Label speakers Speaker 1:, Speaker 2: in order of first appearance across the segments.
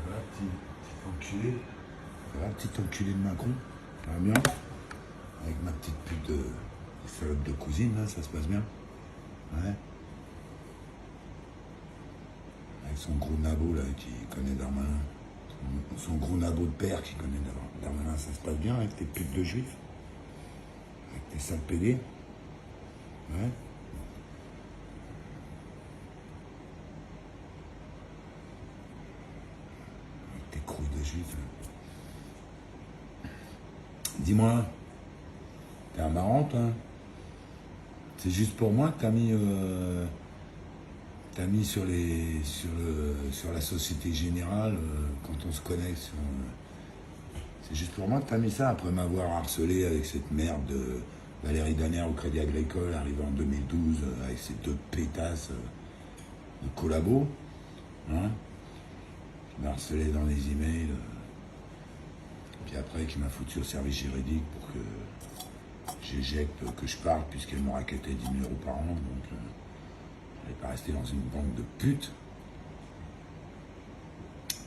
Speaker 1: Voilà, petit enculé. Voilà, petit enculé de Macron. Ça va bien. Avec ma petite pute de salope de cousine, là, ça se passe bien. Ouais. Avec son gros nabot, là, qui connaît Darmanin. Son gros nabot de père qui connaît Darmanin, ça se passe bien avec tes putes de juifs. Avec tes sales pédés. Ouais. Avec tes couilles de juifs, là. Dis-moi, t'es un marrant, toi. C'est juste pour moi que t'as mis sur la Société Générale, quand on se connecte. C'est juste pour moi que t'as mis ça, après m'avoir harcelé avec cette merde de Valérie Daner au Crédit Agricole, arrivé en 2012, avec ces deux pétasses de collabos. Hein, qui m'a harcelé dans les emails. Puis après, qui m'a foutu au service juridique pour que j'éjecte, que je parte, puisqu'elle me raquettait 10 000 € par an. Donc, je n'allais pas rester dans une bande de putes.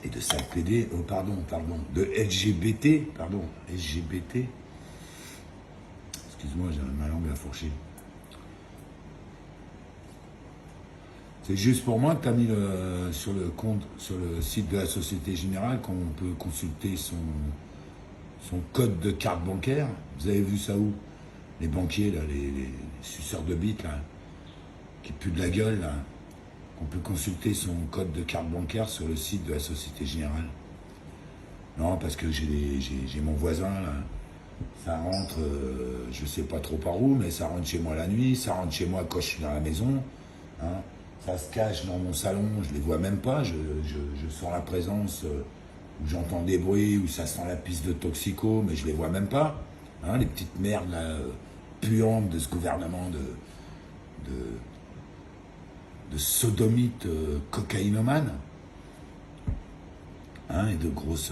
Speaker 1: Et de sales PD, de LGBT, LGBT. Excuse-moi, j'ai ma langue à fourcher. C'est juste pour moi que tu as mis sur le site de la Société Générale qu'on peut consulter son code de carte bancaire. Vous avez vu ça où? Les banquiers, là, les suceurs de bites, là, qui puent de la gueule, là. On peut consulter son code de carte bancaire sur le site de la Société Générale. Non, parce que j'ai mon voisin, là. Ça rentre, je sais pas trop par où, mais ça rentre chez moi la nuit, ça rentre chez moi quand je suis dans la maison. Hein. Ça se cache dans mon salon, je les vois même pas, je sens la présence, où j'entends des bruits, où ça sent la piste de toxico, mais je les vois même pas. Hein, les petites merdes là, puantes de ce gouvernement de sodomites cocaïnomanes. Hein, et de grosses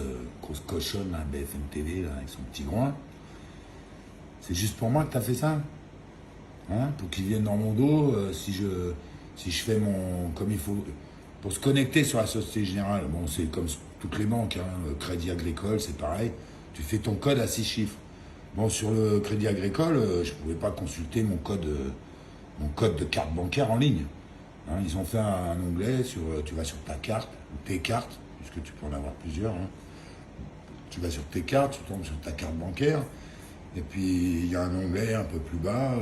Speaker 1: cochonnes, là, BFM TV, là, avec son petit groin. C'est juste pour moi que t'as fait ça. Hein, pour qu'ils viennent dans mon dos, si je fais comme il faut. Pour se connecter sur la Société Générale, bon, c'est comme toutes les banques, hein, Crédit Agricole, c'est pareil. Tu fais ton code à 6 chiffres. Bon, sur le Crédit Agricole, je ne pouvais pas consulter mon code de carte bancaire en ligne. Hein, ils ont fait un onglet, tu vas sur ta carte, ou tes cartes, puisque tu peux en avoir plusieurs. Hein. Tu vas sur tes cartes, tu tombes sur ta carte bancaire, et puis il y a un onglet un peu plus bas,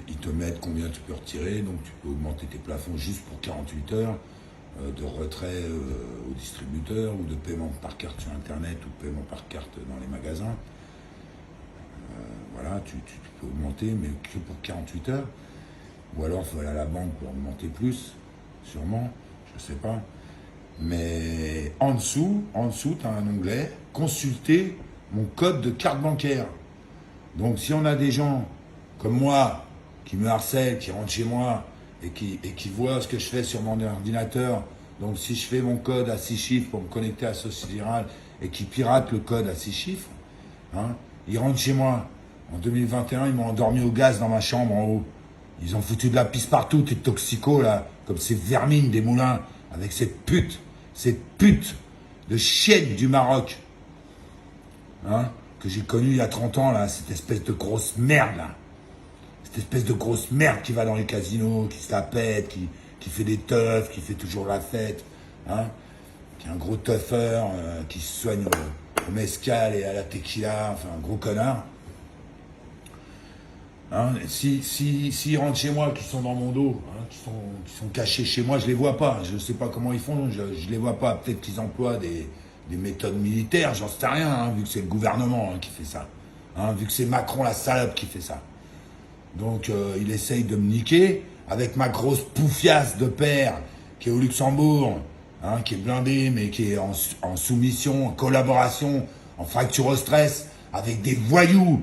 Speaker 1: ils te mettent combien tu peux retirer, donc tu peux augmenter tes plafonds juste pour 48 heures de retrait au distributeur ou de paiement par carte sur Internet ou de paiement par carte dans les magasins. Voilà, tu peux augmenter, mais que pour 48 heures. Ou alors, il faut aller à la banque pour augmenter plus, sûrement, je sais pas. Mais en dessous, tu as un onglet « Consulter mon code de carte bancaire ». Donc, si on a des gens comme moi, qui me harcèlent, qui rentrent chez moi et qui voient ce que je fais sur mon ordinateur, donc si je fais mon code à 6 chiffres pour me connecter à la Société Générale et qui piratent le code à 6 chiffres, hein, ils rentrent chez moi. En 2021, ils m'ont endormi au gaz dans ma chambre en haut. Ils ont foutu de la pisse partout, tes toxicos là, comme ces vermines des moulins, avec cette pute de chienne du Maroc, hein, que j'ai connue il y a 30 ans là, cette espèce de grosse merde là. Cette espèce de grosse merde qui va dans les casinos, qui se la pète, qui fait des teufs, qui fait toujours la fête, hein, qui est un gros teufeur, qui se soigne au mezcal et à la tequila, enfin un gros connard. Hein, s'ils rentrent chez moi, qui sont dans mon dos, hein, qui sont cachés chez moi, je les vois pas. Je sais pas comment ils font, je les vois pas. Peut-être qu'ils emploient des méthodes militaires, j'en sais rien, hein, vu que c'est le gouvernement qui fait ça. Hein, vu que c'est Macron la salope qui fait ça. Donc il essaye de me niquer avec ma grosse poufiasse de père qui est au Luxembourg, hein, qui est blindé, mais qui est en soumission, en collaboration, en fracture au stress, avec des voyous,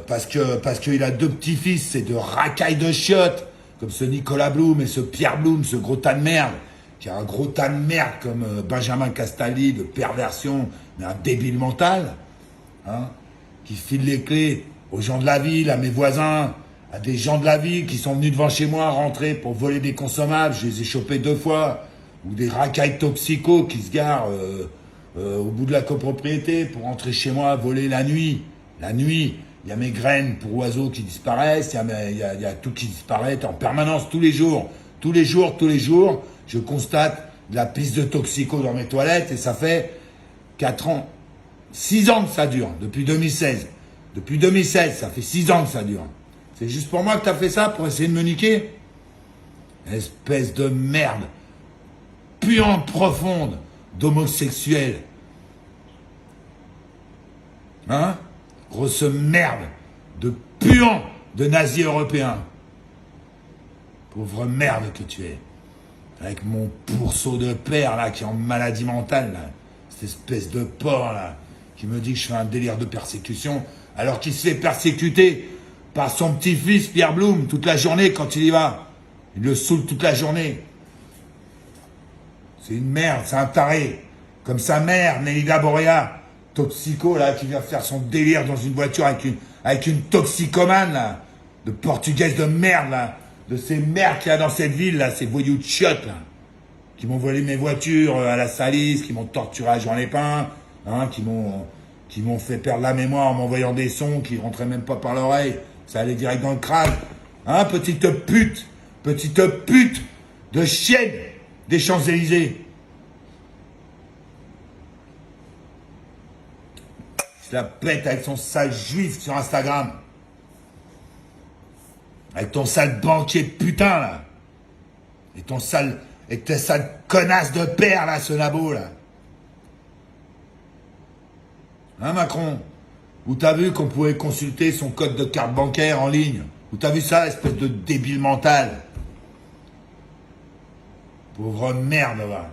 Speaker 1: parce qu'il a 2 petits-fils, c'est de racailles de chiottes, comme ce Nicolas Blum et ce Pierre Blum, ce gros tas de merde, qui a un gros tas de merde comme Benjamin Castaldi, de perversion, mais un débile mental, hein, qui file les clés aux gens de la ville, à mes voisins, à des gens de la ville qui sont venus devant chez moi rentrer pour voler des consommables. Je les ai chopés 2 fois. Ou des racailles toxicos qui se garent au bout de la copropriété pour rentrer chez moi, voler la nuit. La nuit, il y a mes graines pour oiseaux qui disparaissent, il y a tout qui disparaît en permanence, tous les jours. Tous les jours, je constate de la piste de toxico dans mes toilettes et ça fait 4 ans, 6 ans que ça dure, depuis 2016. Depuis 2016, ça fait 6 ans que ça dure. C'est juste pour moi que t'as fait ça, pour essayer de me niquer? Espèce de merde. Puante profonde d'homosexuel. Hein? Grosse merde de puant de nazis européens. Pauvre merde que tu es. Avec mon pourceau de père là qui est en maladie mentale là. Cette espèce de porc là qui me dit que je fais un délire de persécution alors qu'il se fait persécuter par son petit-fils Pierre Blum toute la journée quand il y va. Il le saoule toute la journée. C'est une merde, c'est un taré. Comme sa mère, Nelida Borea, toxico, là, qui vient faire son délire dans une voiture avec une toxicomane, là, de portugaise de merde, là, de ces merdes qu'il y a dans cette ville, là, ces voyous de chiottes, là, qui m'ont volé mes voitures à la Salis, qui m'ont torturé à Jean Lépin, hein, qui m'ont fait perdre la mémoire en m'envoyant des sons qui rentraient même pas par l'oreille, ça allait direct dans le crâne. Hein, petite pute de chienne des Champs-Élysées. Il se la pète avec son sale juif sur Instagram. Avec ton sale banquier de putain, là. Et tes sales connasses de père, là, ce nabo, là. Hein, Macron? Où t'as vu qu'on pouvait consulter son code de carte bancaire en ligne? Où t'as vu ça, espèce de débile mental? Pauvre merde, va.